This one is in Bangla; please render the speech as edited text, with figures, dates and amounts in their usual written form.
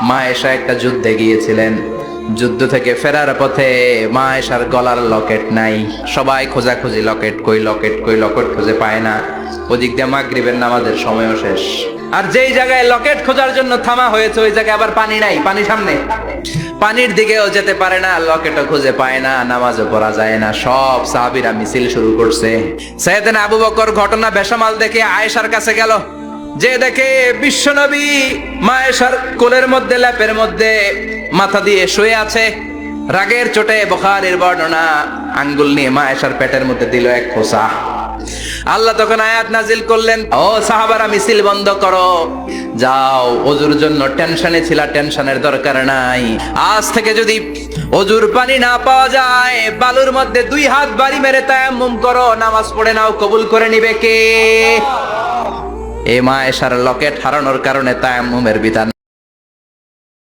মা আয়েশা একটা যুদ্ধে গিয়েছিলেন। যুদ্ধ থেকে ফেরার পথে মা আয়েশার গলার লকেট নাই। সবাই খোঁজাখুঁজি, লকেট কই, লকেট কই, লকেট খুঁজে পায় না। ওদিক দিয়ে মাগরিবের নামাজের সময়ও শেষ। আর যেই জায়গায় লকেট খোঁজার জন্য থামা হয়েছে ওই জায়গায় আবার পানি নাই, পানি সামনে, পানির দিকেও যেতে পারে না, লকেটও খুঁজে পায় না, নামাজও পড়া যায় না। সব সাহাবীরা মিছিল শুরু করছে। সাইয়েদনা আবু বকর ঘটনা বেসামাল দেখে আয়েশার কাছে গেল, যে দেখে বিশ্বনবী মা আয়েশার কোলের মধ্যে, ল্যাপের মধ্যে মাথা দিয়ে শুয়ে আছে। রাগের চোটে বুখারীর বর্ণনা, আঙ্গুল নিয়ে মা আয়েশার পেটের মধ্যে দিল এক খোঁচা। আল্লাহ তখন আয়াত নাজিল করলেন, ও সাহাবারা মিছিল বন্ধ করো, যাও ওযুর জন্য টেনশনে ছিলা, টেনশনের দরকার নাই। আজ থেকে যদি ওযুর পানি না পাওয়া যায়, বালুর মধ্যে 2 হাত বাড়ি মেরে তায়াম্মুম করো, নামাজ পড়ে নাও, কবুল করে নিবে কে? এ মা আয়েশার লকেট হারানোর কারণে তায়াম্মুমের বিধান